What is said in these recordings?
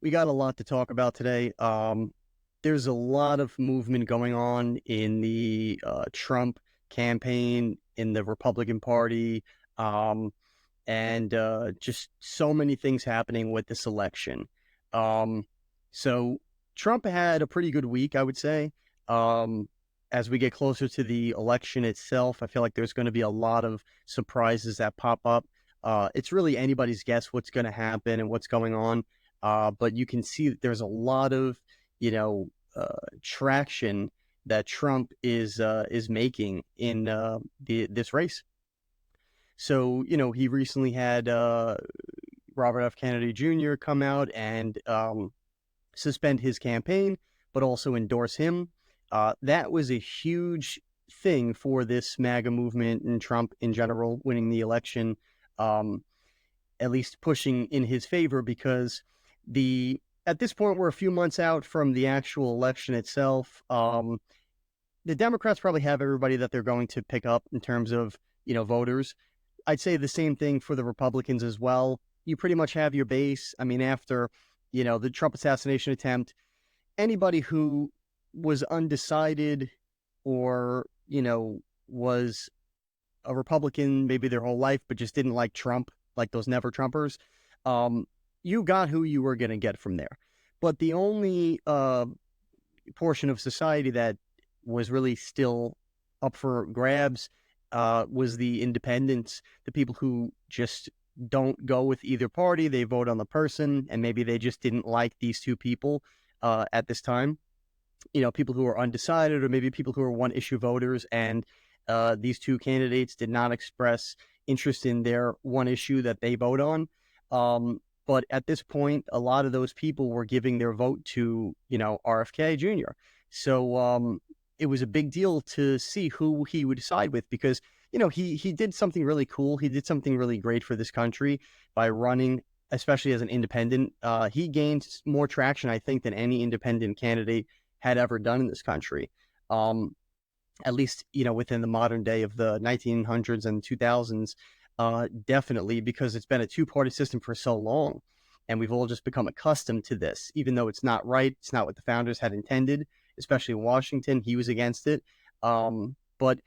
we got a lot to talk about today. There's a lot of movement going on in the Trump campaign, in the Republican Party, um, and just so many things happening with this election. Um, so Trump had a pretty good week, I would say. Um, as we get closer to the election itself, I feel like there's going to be a lot of surprises that pop up. It's really anybody's guess what's going to happen and what's going on. But you can see that there's a lot of, you know, traction that Trump is making in this race. So, he recently had Robert F. Kennedy Jr. come out and suspend his campaign, but also endorse him. That was a huge thing for this MAGA movement and Trump in general winning the election. Um, at least pushing in his favor because the at this point we're a few months out from the actual election itself. The Democrats probably have everybody that they're going to pick up in terms of voters. I'd say the same thing for the Republicans as well. You pretty much have your base. I mean, after the Trump assassination attempt, anybody who was undecided or was a Republican maybe their whole life, but just didn't like Trump, like those never Trumpers, you got who you were going to get from there. But the only portion of society that was really still up for grabs was the independents, the people who just don't go with either party. They vote on the person, and maybe they just didn't like these two people at this time. People who are undecided, or maybe people who are one issue voters, and these two candidates did not express interest in their one issue that they vote on. But at this point, a lot of those people were giving their vote to, RFK Jr. So it was a big deal to see who he would side with because, he did something really cool. He did something really great for this country by running, especially as an independent. He gained more traction, I think, than any independent candidate had ever done in this country. At least, within the modern day of the 1900s and 2000s, definitely, because it's been a two-party system for so long. And we've all just become accustomed to this, even though it's not right. It's not what the founders had intended, especially in Washington. He was against it. But,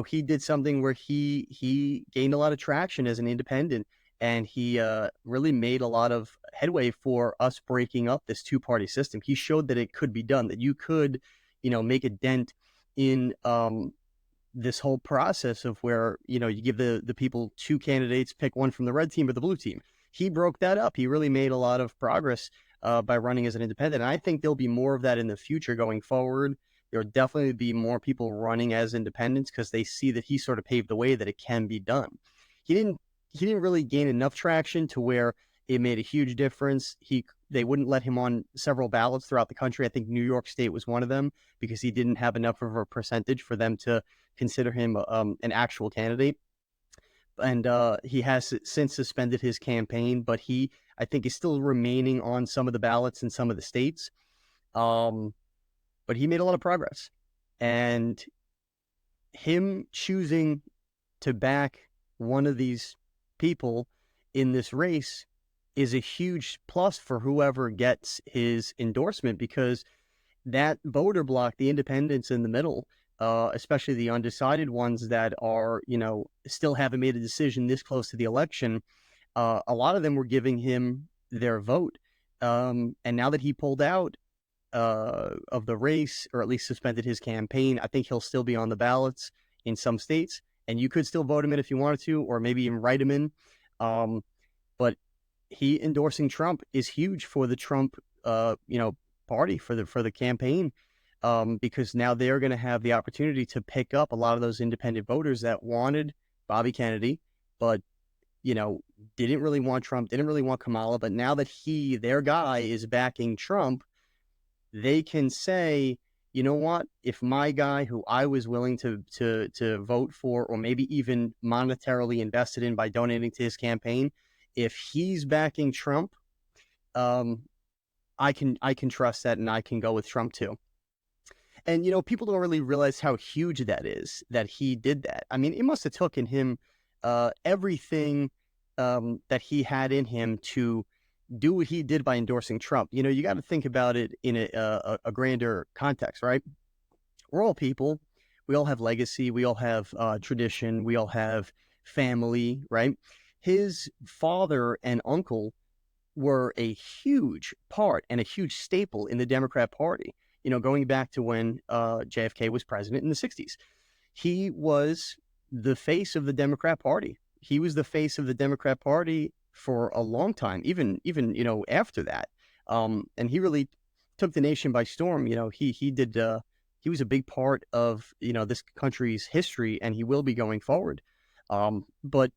he did something where he gained a lot of traction as an independent. And he really made a lot of headway for us breaking up this two-party system. He showed that it could be done, that you could, make a dent in this whole process of where, you give the people two candidates, pick one from the red team or the blue team. He broke that up. He really made a lot of progress by running as an independent. And I think there'll be more of that in the future going forward. There'll definitely be more people running as independents because they see that he sort of paved the way that it can be done. He didn't really gain enough traction to where it made a huge difference. They wouldn't let him on several ballots throughout the country. I think New York State was one of them because he didn't have enough of a percentage for them to consider him an actual candidate. And he has since suspended his campaign, but I think, is still remaining on some of the ballots in some of the states. But he made a lot of progress. And him choosing to back one of these people in this race is a huge plus for whoever gets his endorsement, because that voter block, the independents in the middle, especially the undecided ones that are, still haven't made a decision this close to the election, a lot of them were giving him their vote. And now that he pulled out of the race, or at least suspended his campaign, I think he'll still be on the ballots in some states, and you could still vote him in if you wanted to, or maybe even write him in. But he endorsing Trump is huge for the Trump, party, for the campaign, because now they're going to have the opportunity to pick up a lot of those independent voters that wanted Bobby Kennedy, but didn't really want Trump, didn't really want Kamala. But now that their guy, is backing Trump, they can say, you know what? If my guy, who I was willing to vote for, or maybe even monetarily invested in by donating to his campaign, if he's backing Trump, I can trust that, and I can go with Trump too. And people don't really realize how huge that is, that he did that. I mean, it must have taken him everything that he had in him to do what he did by endorsing Trump. You got to think about it in a grander context, right? We're all people. We all have legacy. We all have tradition. We all have family, right? His father and uncle were a huge part and a huge staple in the Democrat Party. Going back to when JFK was president in the 60s, he was the face of the Democrat Party. He was the face of the Democrat Party for a long time, even after that. And he really took the nation by storm. He did. He was a big part of this country's history, and he will be going forward. But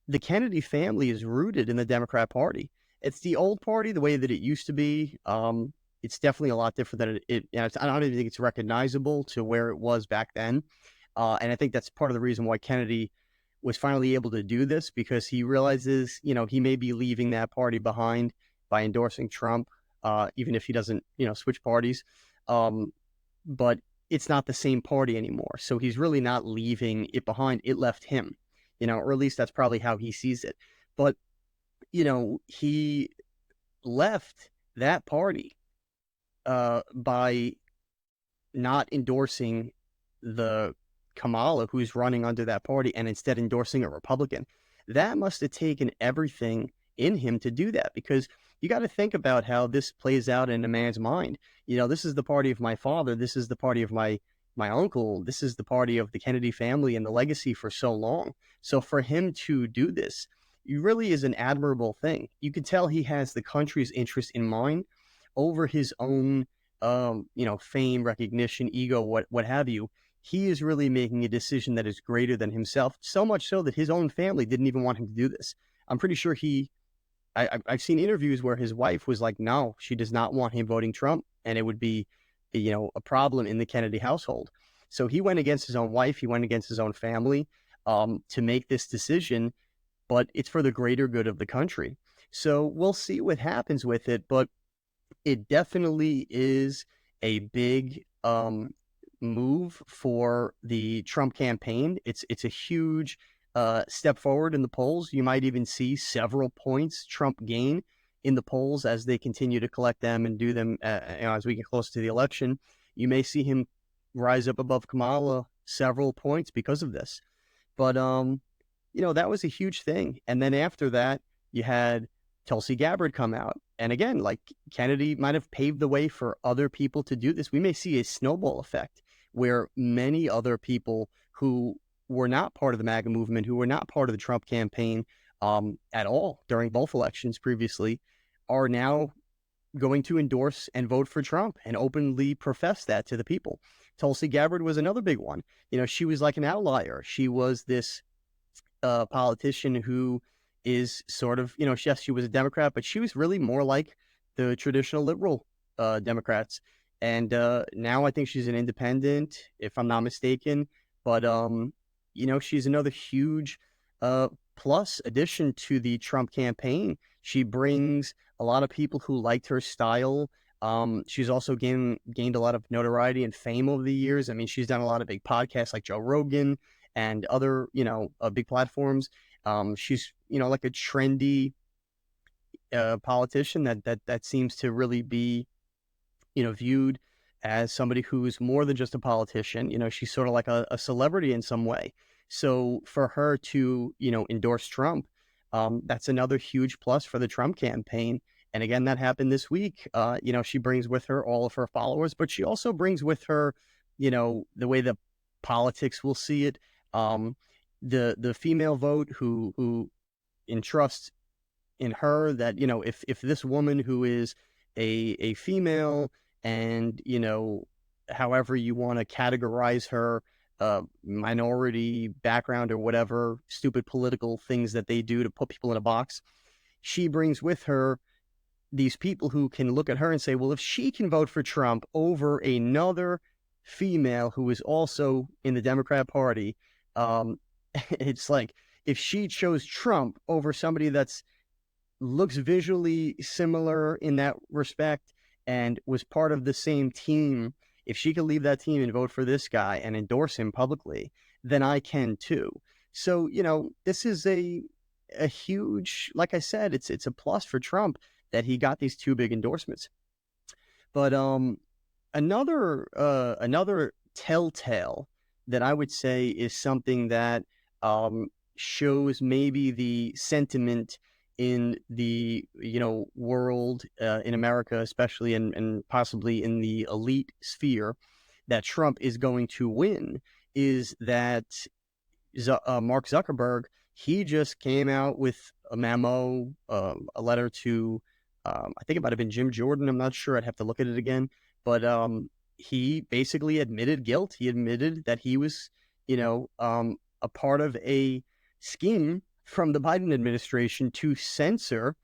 the Kennedy family is rooted in the Democrat Party. It's the old party, the way that it used to be. It's definitely a lot different than I don't even think it's recognizable to where it was back then. And I think that's part of the reason why Kennedy was finally able to do this, because he realizes, he may be leaving that party behind by endorsing Trump, even if he doesn't, switch parties. But it's not the same party anymore. So he's really not leaving it behind. It left him, or at least that's probably how he sees it. But, he left that party by not endorsing the Kamala, who's running under that party, and instead endorsing a Republican. That must have taken everything in him to do that, because you got to think about how this plays out in a man's mind. This is the party of my father. This is the party of my uncle. This is the party of the Kennedy family and the legacy for so long. So for him to do this, it really is an admirable thing. You could tell he has the country's interest in mind over his own, fame, recognition, ego, what have you. He is really making a decision that is greater than himself, so much so that his own family didn't even want him to do this. I'm pretty sure I've seen interviews where his wife was like, no, she does not want him voting Trump, and it would be, a problem in the Kennedy household. So he went against his own wife, he went against his own family to make this decision, but it's for the greater good of the country. So we'll see what happens with it, but it definitely is a big move for the Trump campaign. It's a huge step forward in the polls. You might even see several points Trump gain in the polls as they continue to collect them and do them as we get closer to the election. You may see him rise up above Kamala several points because of this. But that was a huge thing. And then after that, you had Tulsi Gabbard come out. And again, like, Kennedy might have paved the way for other people to do this. We may see a snowball effect where many other people who were not part of the MAGA movement, who were not part of the Trump campaign at all during both elections previously, are now going to endorse and vote for Trump and openly profess that to the people. Tulsi Gabbard was another big one. She was like an outlier. She was this politician who is sort of, yes, she was a Democrat, but she was really more like the traditional liberal Democrats. And now I think she's an independent, if I'm not mistaken. But, she's another huge plus addition to the Trump campaign. She brings a lot of people who liked her style. She's also gained a lot of notoriety and fame over the years. I mean, she's done a lot of big podcasts like Joe Rogan and other, big platforms. She's, like a trendy politician that seems to really be, viewed as somebody who's more than just a politician. She's sort of like a celebrity in some way. So for her to, endorse Trump, that's another huge plus for the Trump campaign. And again, that happened this week. She brings with her all of her followers, but she also brings with her, the way that politics will see it. The female vote who entrusts in her that, if this woman who is a female and, however you want to categorize her, minority background or whatever stupid political things that they do to put people in a box, she brings with her these people who can look at her and say, well, if she can vote for Trump over another female who is also in the Democrat Party, it's like, if she chose Trump over somebody that's looks visually similar in that respect and was part of the same team, if she could leave that team and vote for this guy and endorse him publicly, then I can too. So, this is a huge, like I said, it's a plus for Trump. that he got these two big endorsements. But another telltale that I would say is something that um, shows maybe the sentiment in the world, in America especially, and possibly in the elite sphere, that Trump is going to win, is that Mark Zuckerberg, he just came out with a memo, a letter to, I think it might have been Jim Jordan. I'm not sure. I'd have to look at it again. But he basically admitted guilt. He admitted that he was, a part of a scheme from the Biden administration to censor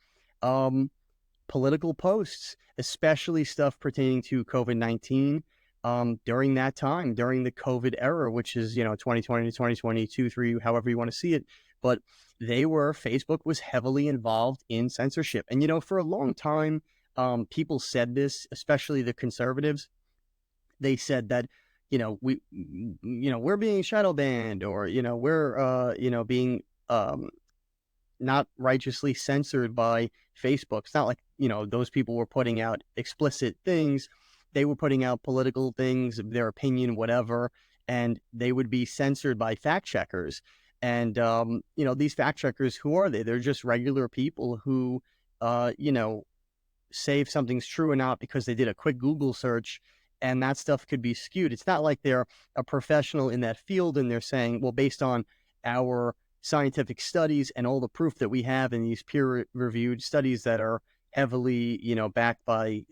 um, political posts, especially stuff pertaining to COVID-19 during that time, during the COVID era, which is, 2020 to 2022, 3, however you want to see it. But Facebook was heavily involved in censorship. And, for a long time, people said this, especially the conservatives. They said that, we're being shadow banned, or, we're, being not righteously censored by Facebook. It's not like, those people were putting out explicit things. They were putting out political things, their opinion, whatever, and they would be censored by fact checkers. And, these fact checkers, who are they? They're just regular people who, say if something's true or not because they did a quick Google search, and that stuff could be skewed. It's not like they're a professional in that field and they're saying, well, based on our scientific studies and all the proof that we have in these peer-reviewed studies that are heavily, backed by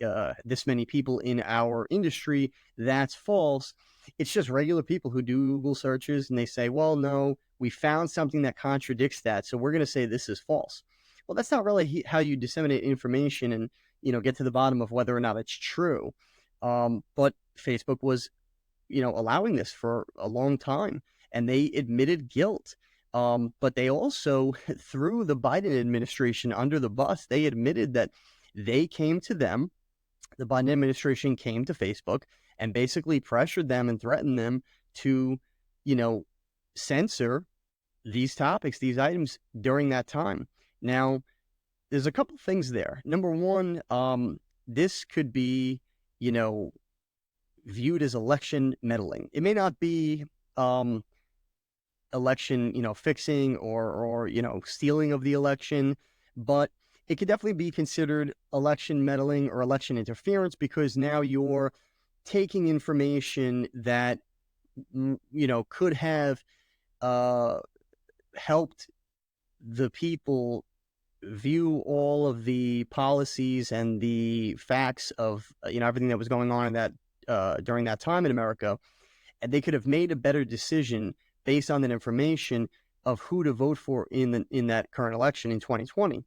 this many people in our industry, that's false. It's just regular people who do Google searches and they say, well, no, we found something that contradicts that, so we're going to say this is false. Well, that's not really how you disseminate information and, get to the bottom of whether or not it's true. But Facebook was, allowing this for a long time, and they admitted guilt. But they also threw the Biden administration under the bus. They admitted that they came to them, the Biden administration came to Facebook and basically pressured them and threatened them to, censor these topics, these items during that time. Now, there's a couple things there. Number one, this could be, viewed as election meddling. It may not be election, fixing or stealing of the election, but it could definitely be considered election meddling or election interference, because now you're taking information that, could have helped the people view all of the policies and the facts of, everything that was going on in that during that time in America, and they could have made a better decision based on that information of who to vote for in that current election in 2020.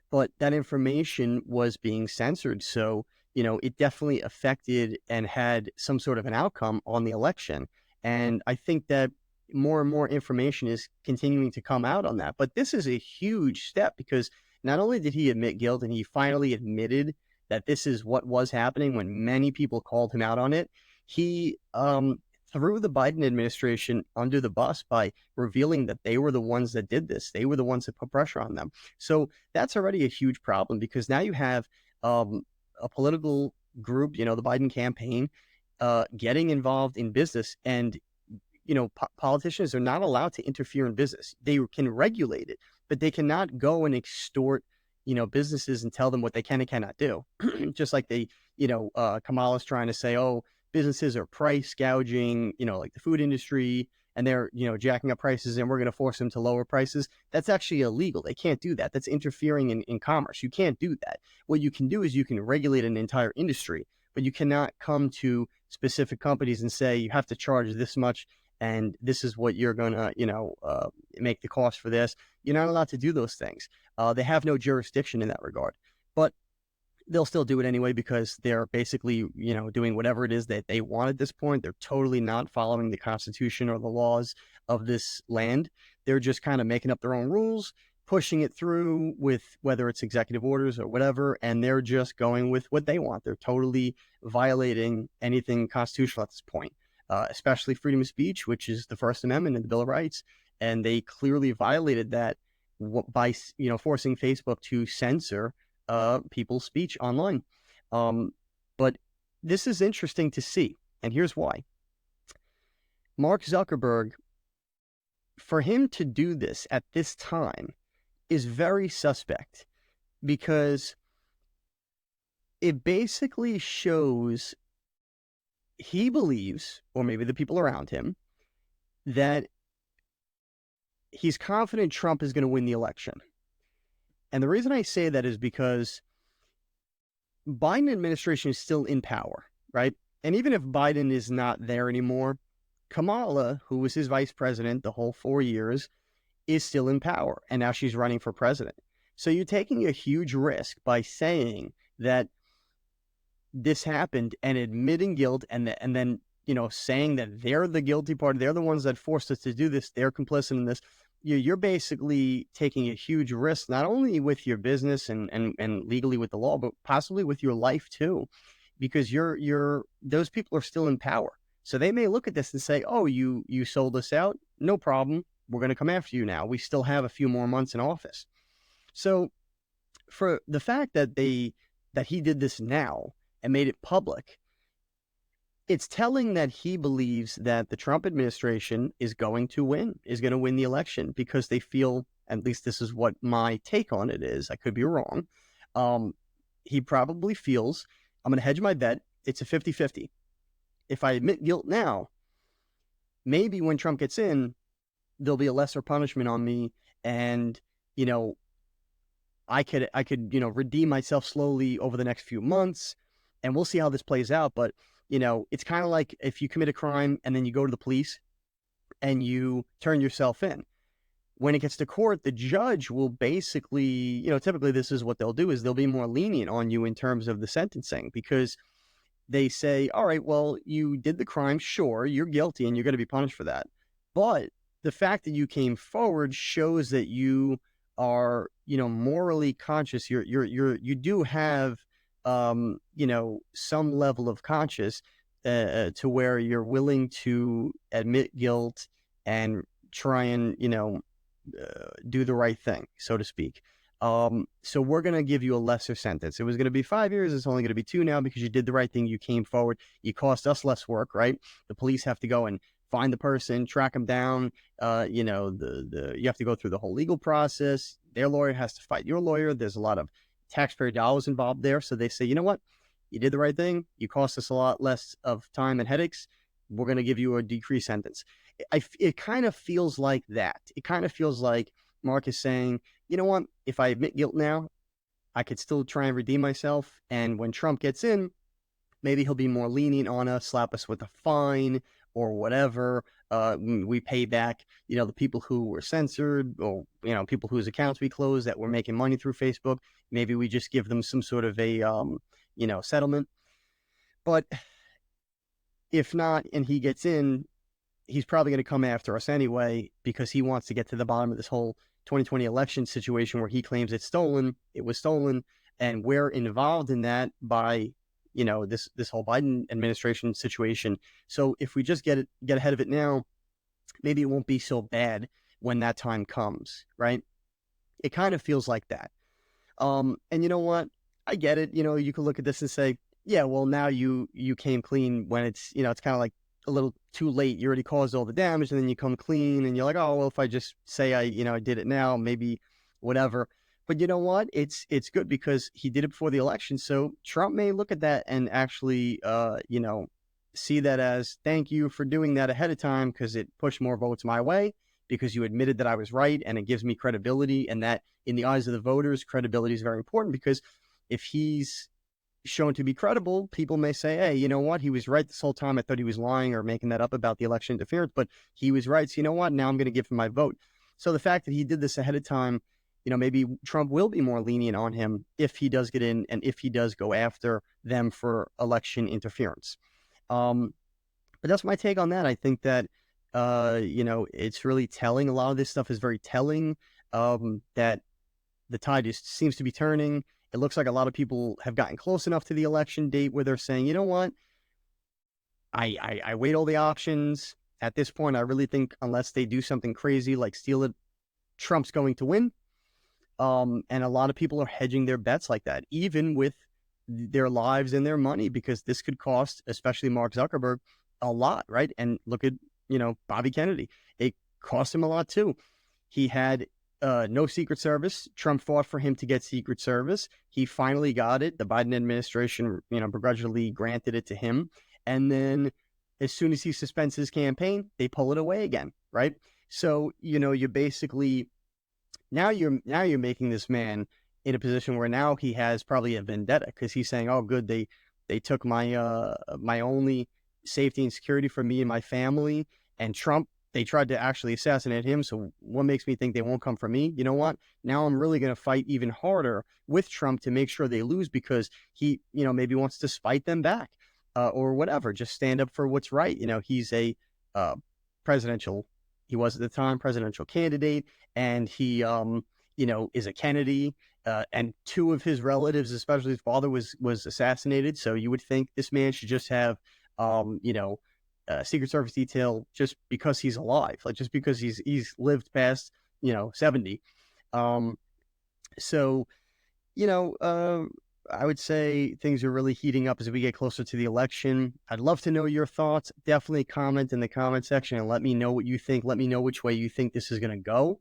But that information was being censored, so it definitely affected and had some sort of an outcome on the election. And I think that more and more information is continuing to come out on that. But this is a huge step, because not only did he admit guilt and he finally admitted that this is what was happening when many people called him out on it, he threw the Biden administration under the bus by revealing that they were the ones that did this. They were the ones that put pressure on them. So that's already a huge problem, because now you have a political group, the Biden campaign, getting involved in business. And politicians are not allowed to interfere in business. They can regulate it, but they cannot go and extort, businesses and tell them what they can and cannot do. Just like Kamala's trying to say, oh, businesses are price gouging, like the food industry, and they're, jacking up prices, and we're going to force them to lower prices. That's actually illegal. They can't do that. That's interfering in commerce. You can't do that. What you can do is you can regulate an entire industry, but you cannot come to specific companies and say, you have to charge this much, and this is what you're going to, make the cost for this. You're not allowed to do those things. They have no jurisdiction in that regard. But they'll still do it anyway, because they're basically, doing whatever it is that they want at this point. They're totally not following the Constitution or the laws of this land. They're just kind of making up their own rules, pushing it through with whether it's executive orders or whatever, and they're just going with what they want. They're totally violating anything constitutional at this point, especially freedom of speech, which is the First Amendment in the Bill of Rights. And they clearly violated that by, forcing Facebook to censor people's speech online. But this is interesting to see, and here's why. Mark Zuckerberg, for him to do this at this time is very suspect, because it basically shows he believes, or maybe the people around him, that he's confident Trump is going to win the election. And the reason I say that is because Biden administration is still in power, right? And even if Biden is not there anymore, Kamala, who was his vice president the whole 4 years, is still in power. And now she's running for president. So you're taking a huge risk by saying that this happened and admitting guilt, and then, you know, saying that they're the guilty party, they're the ones that forced us to do this, they're complicit in this. You're basically taking a huge risk, not only with your business and legally with the law, but possibly with your life too, because those people are still in power. So they may look at this and say, oh, you sold us out, no problem, we're going to come after you now. We still have a few more months in office. So for the fact that he did this now and made it public, it's telling that he believes that the Trump administration is going to win the election, because they feel, at least this is what my take on it is, I could be wrong, he probably feels, I'm going to hedge my bet, it's a 50-50. If I admit guilt now, maybe when Trump gets in, there'll be a lesser punishment on me, and, you know, I could, you know, redeem myself slowly over the next few months, and we'll see how this plays out. But, you know, it's kind of like if you commit a crime and then you go to the police and you turn yourself in. When it gets to court, the judge will basically, you know, typically this is what they'll do, is they'll be more lenient on you in terms of the sentencing, because they say, all right, well, you did the crime, sure, you're guilty and you're going to be punished for that. But the fact that you came forward shows that you are, you know, morally conscious. You do have, you know, some level of conscience to where you're willing to admit guilt and try and, you know, do the right thing, so to speak. So we're going to give you a lesser sentence. It was going to be 5 years. It's only going to be 2 now, because you did the right thing. You came forward. You cost us less work, right? The police have to go and find the person, track them down. You know, you have to go through the whole legal process. Their lawyer has to fight your lawyer. There's a lot of taxpayer dollars involved there. So they say, you know what? You did the right thing. You cost us a lot less of time and headaches. We're going to give you a decreased sentence. It kind of feels like that. It kind of feels like Mark is saying, you know what? If I admit guilt now, I could still try and redeem myself. And when Trump gets in, maybe he'll be more lenient on us, slap us with a fine or whatever. We pay back, you know, the people who were censored, or, you know, people whose accounts we closed that were making money through Facebook. Maybe we just give them some sort of a, you know, settlement. But if not, and he gets in, he's probably going to come after us anyway, because he wants to get to the bottom of this whole 2020 election situation where he claims it's stolen. It was stolen, and we're involved in that by, you know, this whole Biden administration situation. So if we just get ahead of it now, maybe it won't be so bad when that time comes, right? It kind of feels like that. And you know what? I get it. You know, you could look at this and say, yeah, well, now you came clean, when it's, you know, it's kind of like a little too late. You already caused all the damage, and then you come clean and you're like, oh, well, if I just say I did it now, maybe whatever. But you know what? It's good, because he did it before the election. So Trump may look at that and actually, you know, see that as, thank you for doing that ahead of time, because it pushed more votes my way, because you admitted that I was right, and it gives me credibility. And that, in the eyes of the voters, credibility is very important, because if he's shown to be credible, people may say, hey, you know what? He was right this whole time. I thought he was lying or making that up about the election interference, but he was right. So you know what? Now I'm going to give him my vote. So the fact that he did this ahead of time, you know, maybe Trump will be more lenient on him if he does get in, and if he does go after them for election interference. But that's my take on that. I think that, you know, it's really telling. A lot of this stuff is very telling, that the tide just seems to be turning. It looks like a lot of people have gotten close enough to the election date where they're saying, you know what? I weighed all the options. At this point, I really think, unless they do something crazy like steal it, Trump's going to win. And a lot of people are hedging their bets like that, even with their lives and their money, because this could cost, especially Mark Zuckerberg, a lot, right? And look at, Bobby Kennedy. It cost him a lot too. He had no Secret Service. Trump fought for him to get Secret Service. He finally got it. The Biden administration, begrudgingly granted it to him. And then as soon as he suspends his campaign, they pull it away again, right? So, you're basically now you're making this man in a position where now he has probably a vendetta, because he's saying, "Oh, good, they took my only safety and security for me and my family, and Trump, they tried to actually assassinate him. So what makes me think they won't come for me? You know what? Now I'm really going to fight even harder with Trump to make sure they lose, because he, maybe wants to spite them back, or whatever. Just stand up for what's right. He's a uh, presidential. He was at the time presidential candidate, and he, is a Kennedy, and two of his relatives, especially his father, was assassinated. So you would think this man should just have, Secret Service detail just because he's alive, like just because he's lived past 70. Um, so you know, uh, I would say things are really heating up as we get closer to the election. I'd love to know your thoughts. Definitely comment in the comment section and let me know what you think. Let me know which way you think this is going to go.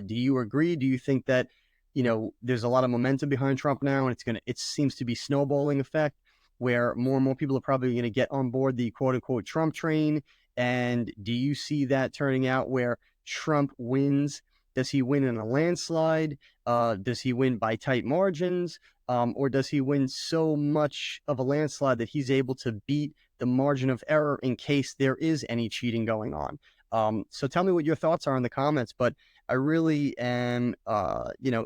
Do you agree? Do you think that, there's a lot of momentum behind Trump now, and it seems to be snowballing effect, where more and more people are probably going to get on board the quote unquote Trump train? And do you see that turning out where Trump wins? Does he win in a landslide? Does he win by tight margins? Or does he win so much of a landslide that he's able to beat the margin of error in case there is any cheating going on? So tell me what your thoughts are in the comments. But I really am,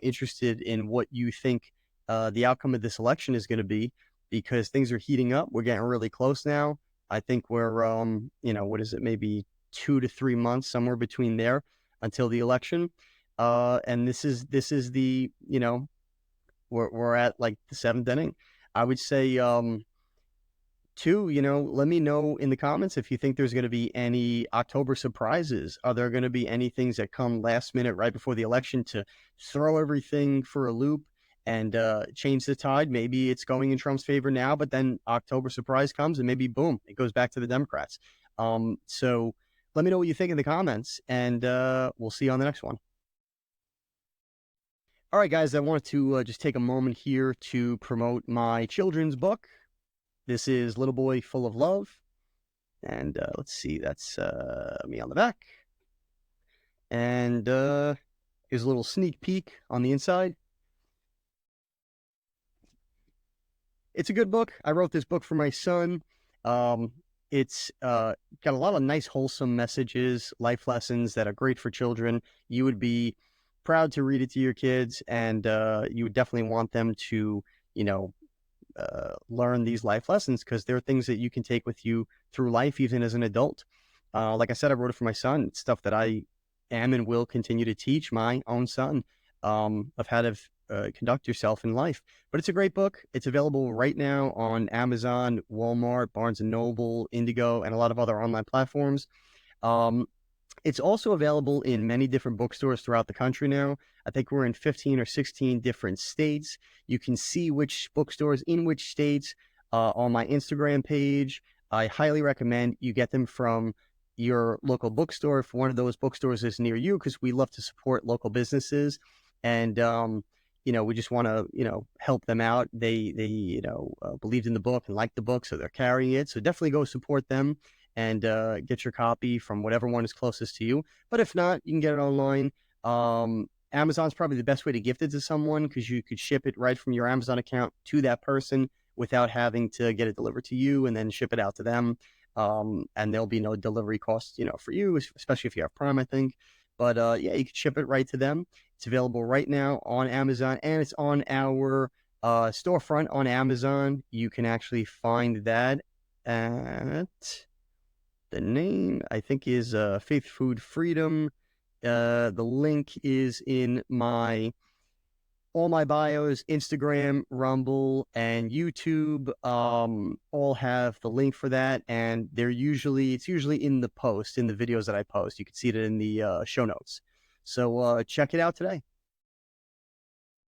interested in what you think the outcome of this election is going to be, because things are heating up. We're getting really close now. I think we're, what is it, maybe 2 to 3 months, somewhere between there, until the election. And this is the, we're at like the seventh inning. I would say, two, let me know in the comments if you think there's going to be any October surprises. Are there going to be any things that come last minute right before the election to throw everything for a loop and change the tide? Maybe it's going in Trump's favor now, but then October surprise comes and maybe boom, it goes back to the Democrats. So let me know what you think in the comments, and we'll see you on the next one. All right, guys, I wanted to just take a moment here to promote my children's book. This is Little Boy Full of Love. And let's see, that's me on the back. And here's a little sneak peek on the inside. It's a good book. I wrote this book for my son. It's got a lot of nice, wholesome messages, life lessons that are great for children. You would be proud to read it to your kids, and you would definitely want them to, learn these life lessons, because they're things that you can take with you through life, even as an adult. Like I said, I wrote it for my son. It's stuff that I am and will continue to teach my own son, of how to conduct yourself in life. But it's a great book. It's available right now on Amazon, Walmart, Barnes and Noble, Indigo, and a lot of other online platforms. It's also available in many different bookstores throughout the country now. I think we're in 15 or 16 different states. You can see which bookstores in which states on my Instagram page. I highly recommend you get them from your local bookstore if one of those bookstores is near you, because we love to support local businesses. And, we just want to, help them out. They believed in the book and liked the book, so they're carrying it. So definitely go support them and get your copy from whatever one is closest to you. But if not, you can get it online. Amazon's probably the best way to gift it to someone, because you could ship it right from your Amazon account to that person without having to get it delivered to you and then ship it out to them. And there'll be no delivery costs, for you, especially if you have Prime, I think. But yeah, you can ship it right to them. It's available right now on Amazon, and it's on our storefront on Amazon. You can actually find that at, the name, I think, is Faith Food Freedom. The link is in all my bios. Instagram, Rumble, and YouTube all have the link for that, and it's usually in the videos that I post. You can see it in the show notes. So check it out today.